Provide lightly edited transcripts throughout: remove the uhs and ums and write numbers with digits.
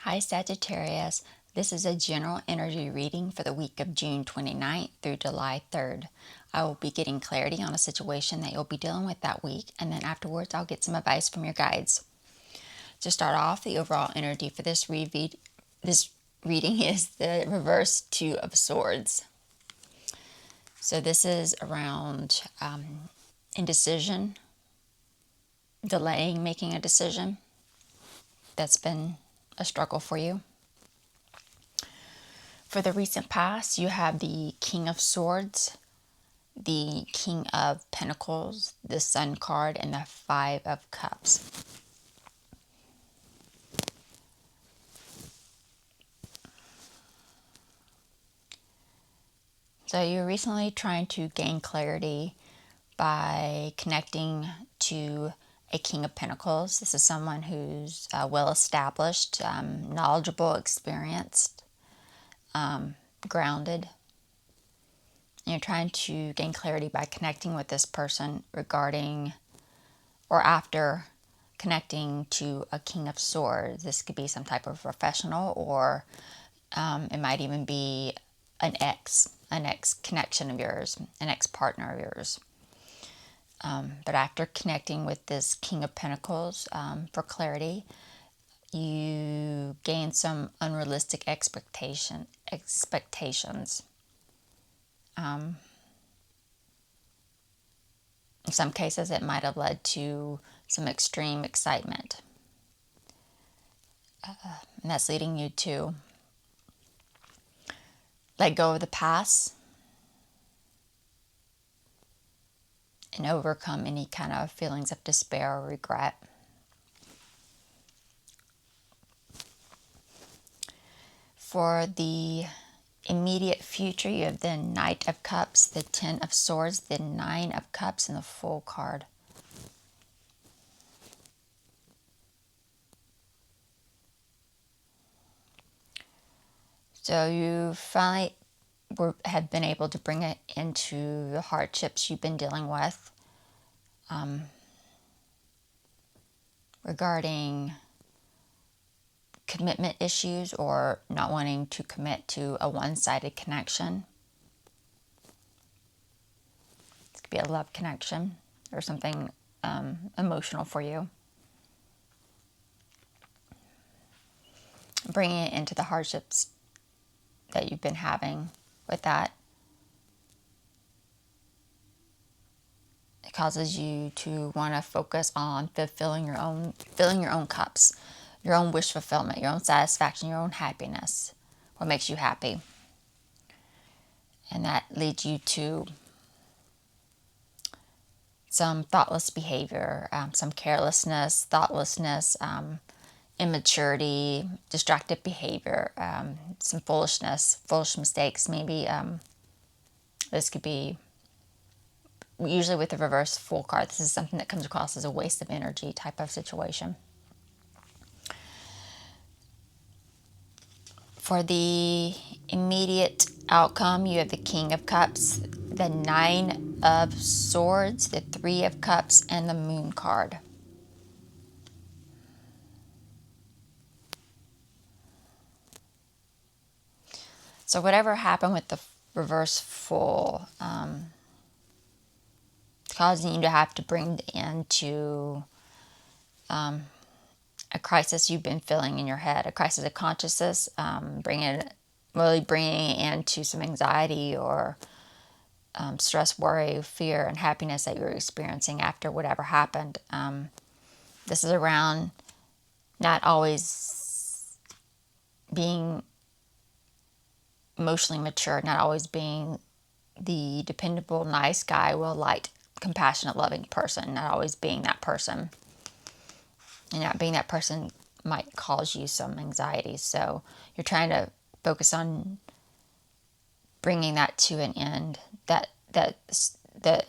Hi Sagittarius, this is a general energy reading for the week of June 29th through July 3rd. I will be getting clarity on a situation that you'll be dealing with that week, and then afterwards I'll get some advice from your guides. To start off, the overall energy for this reading is the reverse Two of Swords. So this is around indecision, delaying making a decision. That's been a struggle for you. For the recent past, you have the King of Swords, the King of Pentacles, the Sun card, and the Five of Cups. So you're recently trying to gain clarity by connecting to a King of Pentacles. This is someone who's well-established, knowledgeable, experienced, grounded. And you're trying to gain clarity by connecting with this person regarding or after connecting to a King of Swords. This could be some type of professional, or it might even be an ex connection of yours, an ex partner of yours. But after connecting with this King of Pentacles for clarity, you gain some unrealistic expectations. In some cases, it might have led to some extreme excitement. And that's leading you to let go of the past and overcome any kind of feelings of despair or regret. For the immediate future, you have the Knight of Cups, the Ten of Swords, the Nine of Cups, and the Fool card. So you finally have been able to bring it into the hardships you've been dealing with regarding commitment issues or not wanting to commit to a one-sided connection. This could be a love connection or something emotional for you. Bringing it into the hardships that you've been having with that. It causes you to want to focus on filling your own cups, your own wish fulfillment, your own satisfaction, your own happiness, what makes you happy. And that leads you to some thoughtless behavior, some carelessness, thoughtlessness, immaturity, distracted behavior, some foolishness, foolish mistakes. Maybe this could be, usually with the reverse Fool card, this is something that comes across as a waste of energy type of situation. For the immediate outcome, you have the King of Cups, the Nine of Swords, the Three of Cups, and the Moon card. So whatever happened with the reverse Fool, causing you to have to bring into a crisis you've been feeling in your head, a crisis of consciousness, bringing it into some anxiety or stress, worry, fear, and happiness that you're experiencing after whatever happened. This is around not always being emotionally mature, not always being the dependable, nice guy, well-liked, compassionate, loving person, not always being that person. And not being that person might cause you some anxiety. So you're trying to focus on bringing that to an end, that the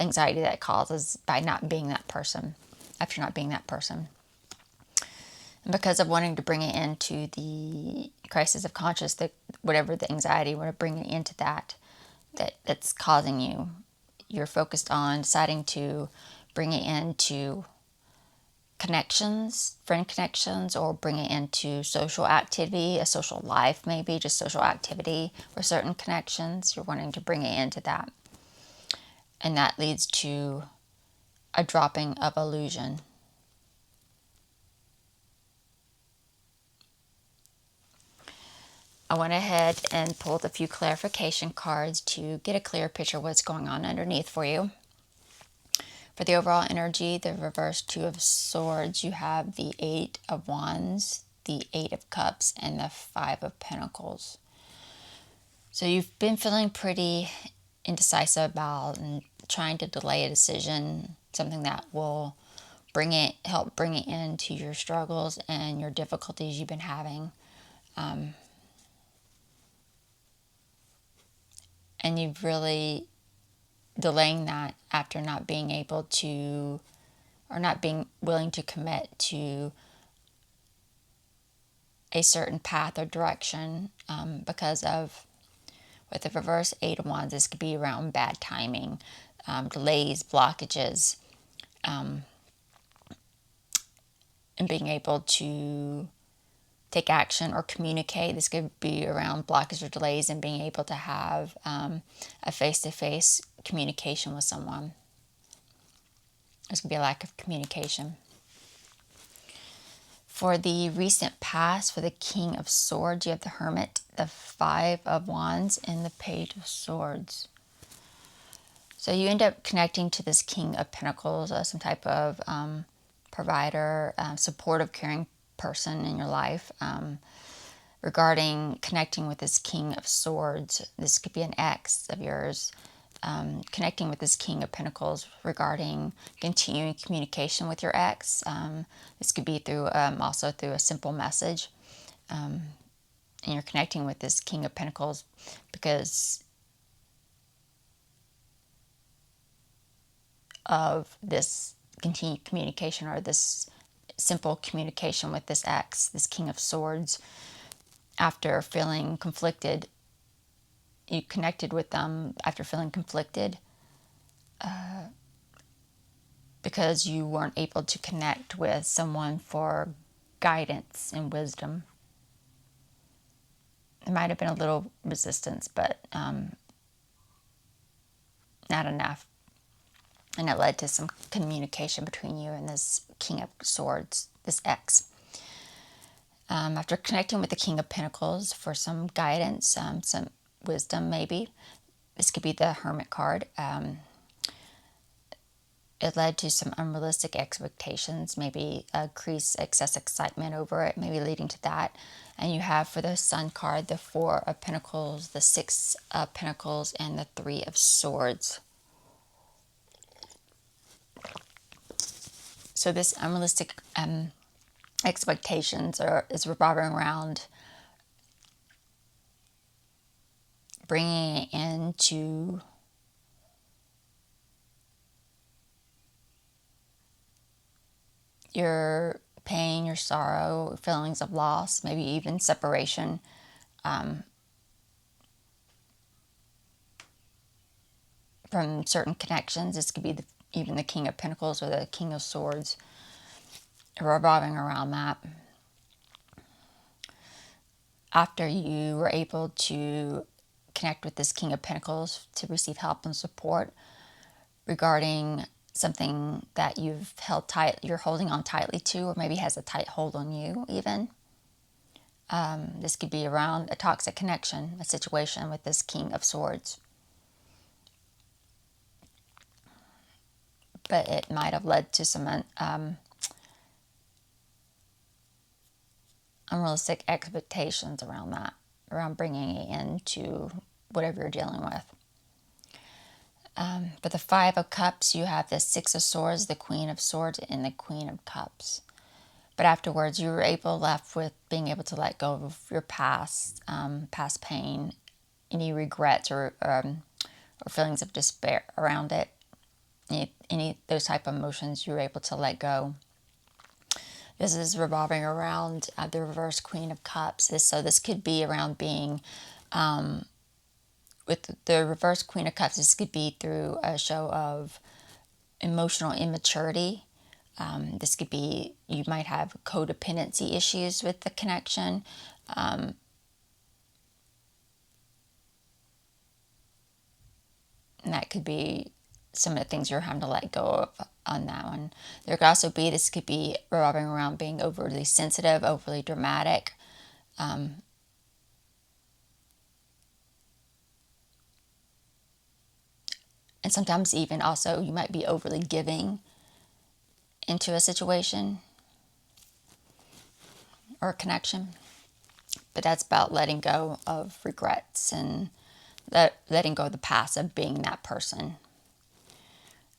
anxiety that it causes by not being that person, after not being that person. And because of wanting to bring it into the crisis of consciousness, whatever the anxiety, want to bring it into that's causing you, you're focused on deciding to bring it into connections, friend connections, or bring it into social activity, a social life maybe, just social activity or certain connections. You're wanting to bring it into that. And that leads to a dropping of illusion. I went ahead and pulled a few clarification cards to get a clear picture of what's going on underneath for you. For the overall energy, the reverse Two of Swords, you have the Eight of Wands, the Eight of Cups, and the Five of Pentacles. So you've been feeling pretty indecisive about and trying to delay a decision, something that will help bring it into your struggles and your difficulties you've been having. And you've really delaying that after not being able to, or not being willing to commit to a certain path or direction, because of, with the reverse Eight of Wands, this could be around bad timing, delays, blockages, and being able to take action or communicate. This could be around blockages or delays and being able to have a face-to-face communication with someone. There's going to be a lack of communication. For the recent past, for the King of Swords, you have the Hermit, the Five of Wands, and the Page of Swords. So you end up connecting to this King of Pentacles, some type of provider, supportive, caring person in your life. Regarding connecting with this King of Swords, this could be an ex of yours. Connecting with this King of Pentacles regarding continuing communication with your ex. This could be through also through a simple message. And you're connecting with this King of Pentacles because of this continued communication, or this simple communication with this ex, this King of Swords. After feeling conflicted, you connected with them after feeling conflicted because you weren't able to connect with someone for guidance and wisdom. There might have been a little resistance, but not enough. And it led to some communication between you and this King of Swords, this ex. After connecting with the King of Pentacles for some guidance, some wisdom maybe, this could be the Hermit card. It led to some unrealistic expectations, maybe excess excitement over it, maybe leading to that. And you have for the Sun card, the Four of Pentacles, the Six of Pentacles, and the Three of Swords. So this unrealistic expectations is revolving around bringing it into your pain, your sorrow, feelings of loss, maybe even separation. From certain connections. This could be even the King of Pentacles or the King of Swords, revolving around that. After you were able to connect with this King of Pentacles to receive help and support regarding something that you've held tight, you're holding on tightly to, or maybe has a tight hold on you even. This could be around a toxic connection, a situation with this King of Swords. But it might have led to some unrealistic expectations around that, around bringing it into whatever you're dealing with. For the Five of Cups, you have the Six of Swords, the Queen of Swords, and the Queen of Cups. But afterwards, you were left with being able to let go of your past pain, any regrets or feelings of despair around it. Any those type of emotions, you were able to let go. This is revolving around the reverse Queen of Cups. So this could be around being, with the reverse Queen of Cups, this could be through a show of emotional immaturity, This could be, you might have codependency issues with the connection. And that could be some of the things you're having to let go of on that one. There could also be, this could be revolving around being overly sensitive, overly dramatic. And sometimes even also you might be overly giving into a situation or a connection. But that's about letting go of regrets and letting go of the past of being that person.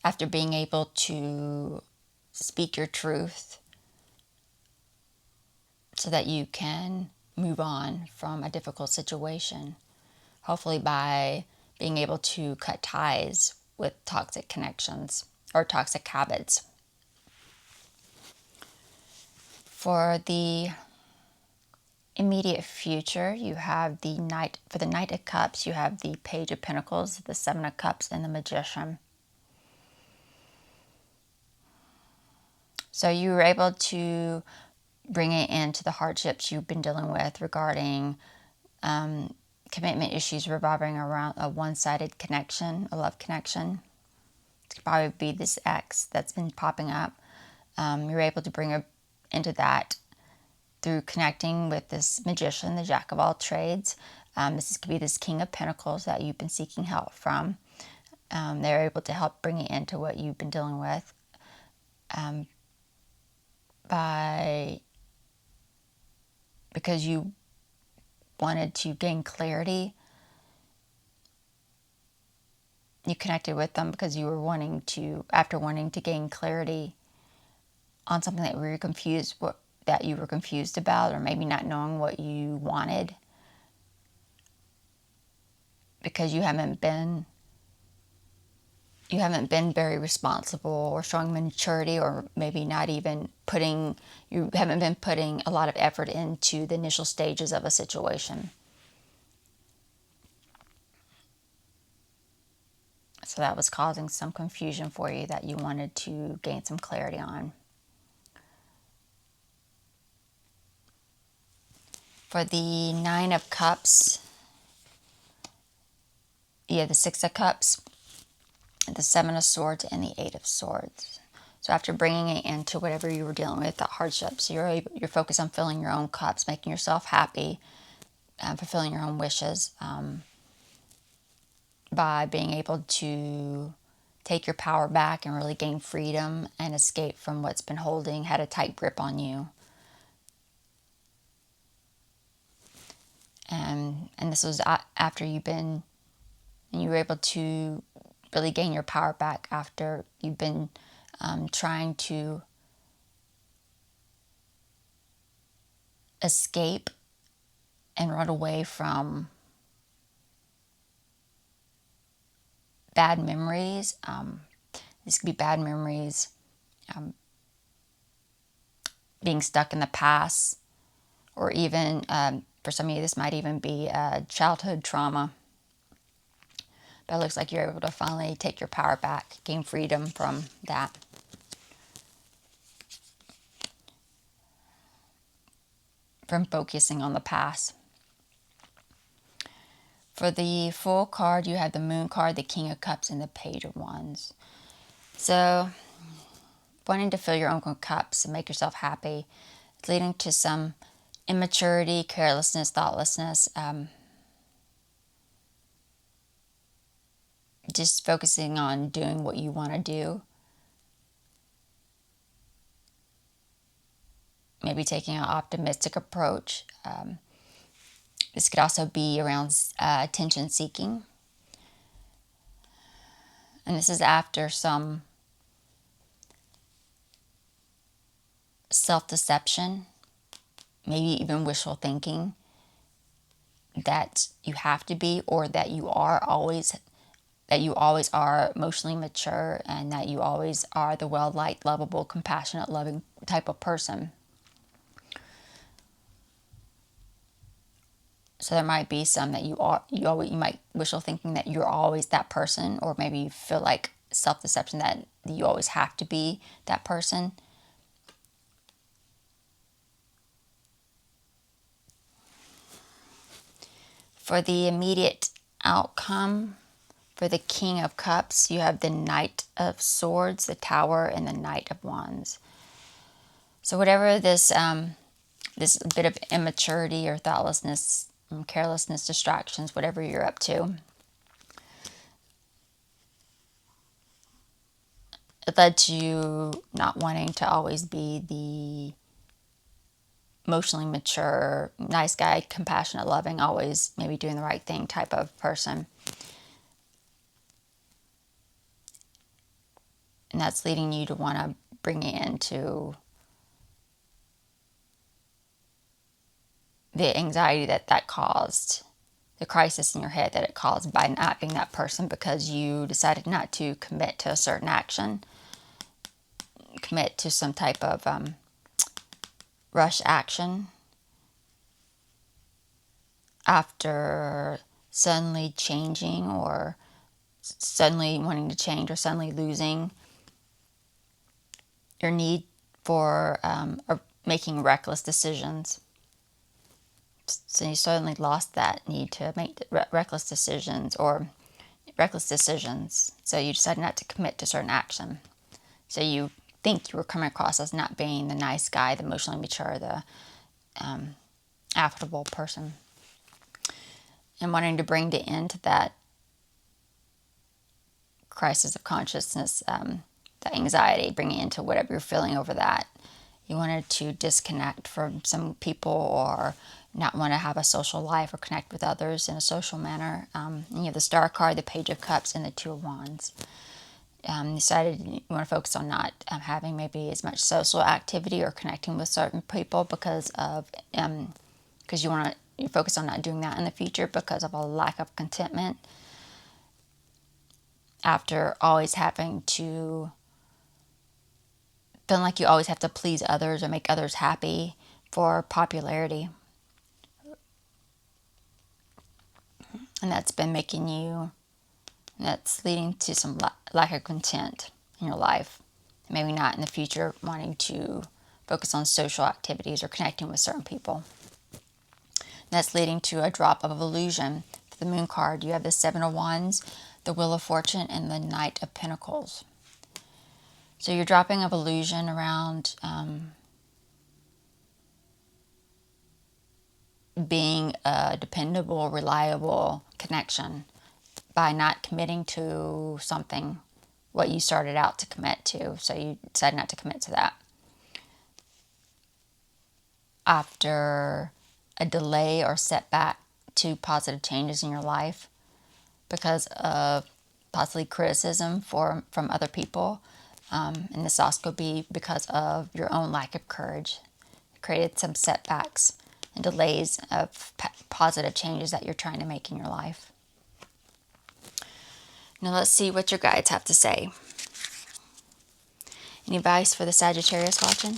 After being able to speak your truth so that you can move on from a difficult situation, hopefully by being able to cut ties with toxic connections or toxic habits. For the immediate future, you have the Knight, for the Knight of Cups, you have the Page of Pentacles, the Seven of Cups, and the Magician. So you were able to bring it into the hardships you've been dealing with regarding commitment issues revolving around a one-sided connection, a love connection. It could probably be this ex that's been popping up. You're able to bring it into that through connecting with this Magician, the Jack of all trades. This could be this King of Pentacles that you've been seeking help from. They're able to help bring it into what you've been dealing with because you wanted to gain clarity. You connected with them because you were wanting to gain clarity on something that you were confused about, or maybe not knowing what you wanted, because you haven't been very responsible or showing maturity, or maybe not even you haven't been putting a lot of effort into the initial stages of a situation. So that was causing some confusion for you that you wanted to gain some clarity on. For the Nine of Cups, you have the Six of Cups, the Seven of Swords, and the Eight of Swords. So after bringing it into whatever you were dealing with, the hardships, you're focused on filling your own cups, making yourself happy, fulfilling your own wishes, by being able to take your power back and really gain freedom and escape from what's been had a tight grip on you. And this was after you were able to really gain your power back after you've been trying to escape and run away from bad memories. These could be bad memories, being stuck in the past, or even for some of you, this might even be childhood trauma. But it looks like you're able to finally take your power back, gain freedom from that. From focusing on the past. For the Fool card, you have the Moon card, the King of Cups, and the Page of Wands. So, wanting to fill your own cups and make yourself happy, it's leading to some immaturity, carelessness, thoughtlessness, just focusing on doing what you want to do. Maybe taking an optimistic approach. This could also be around attention seeking. And this is after some self-deception, maybe even wishful thinking, that you have to be, or that you always are emotionally mature, and that you always are the well-liked, lovable, compassionate, loving type of person. So there might be some that you might wishful thinking that you're always that person, or maybe you feel like self-deception that you always have to be that person. For the immediate outcome, for the King of Cups, you have the Knight of Swords, the Tower, and the Knight of Wands. So whatever this this bit of immaturity or thoughtlessness, carelessness, distractions, whatever you're up to, it led to you not wanting to always be the emotionally mature, nice guy, compassionate, loving, always maybe doing the right thing type of person. And that's leading you to want to bring it into the anxiety that caused, the crisis in your head that it caused by not being that person because you decided not to commit to a certain action, commit to some type of rush action after suddenly changing or suddenly wanting to change or suddenly losing your need for or making reckless decisions. So you suddenly lost that need to make reckless decisions. So you decided not to commit to certain action. So you think you were coming across as not being the nice guy, the emotionally mature, the affable person. And wanting to bring the end to that crisis of consciousness, the anxiety, bringing it into whatever you're feeling over that. You wanted to disconnect from some people or not want to have a social life or connect with others in a social manner. And you have the Star card, the Page of Cups, and the Two of Wands. Decided you want to focus on not having maybe as much social activity or connecting with certain people because you focus on not doing that in the future because of a lack of contentment after always having to feeling like you always have to please others or make others happy for popularity. And that's been that's leading to some lack of content in your life. Maybe not in the future wanting to focus on social activities or connecting with certain people. And that's leading to a drop of illusion. For the Moon card, you have the Seven of Wands, the Wheel of Fortune, and the Knight of Pentacles. So you're dropping of illusion around being a dependable, reliable connection by not committing to something, what you started out to commit to. So you decided not to commit to that. After a delay or setback to positive changes in your life because of possibly criticism from other people. And this also could be because of your own lack of courage. It created some setbacks and delays of positive changes that you're trying to make in your life. Now let's see what your guides have to say. Any advice for the Sagittarius watching?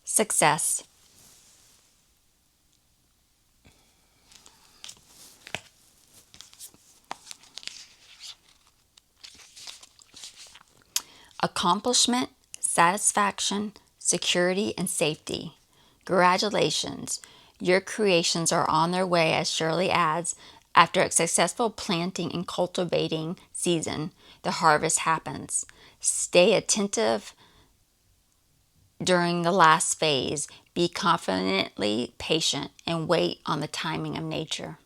Success. Accomplishment, satisfaction, security, and safety. Congratulations. Your creations are on their way, as Shirley adds. After a successful planting and cultivating season, the harvest happens. Stay attentive during the last phase. Be confidently patient and wait on the timing of nature.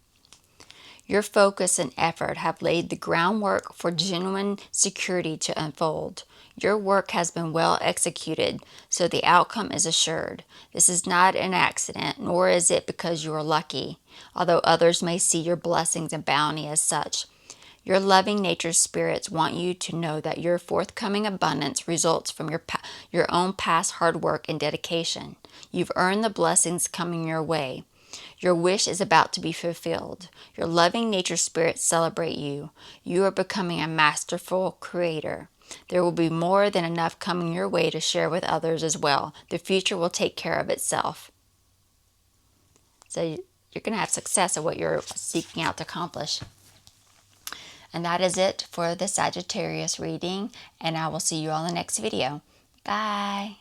Your focus and effort have laid the groundwork for genuine security to unfold. Your work has been well executed, so the outcome is assured. This is not an accident, nor is it because you are lucky, although others may see your blessings and bounty as such. Your loving nature spirits want you to know that your forthcoming abundance results from your own past hard work and dedication. You've earned the blessings coming your way. Your wish is about to be fulfilled. Your loving nature spirits celebrate you. You are becoming a masterful creator. There will be more than enough coming your way to share with others as well. The future will take care of itself. So you're going to have success at what you're seeking out to accomplish. And that is it for the Sagittarius reading, and I will see you on the next video. Bye.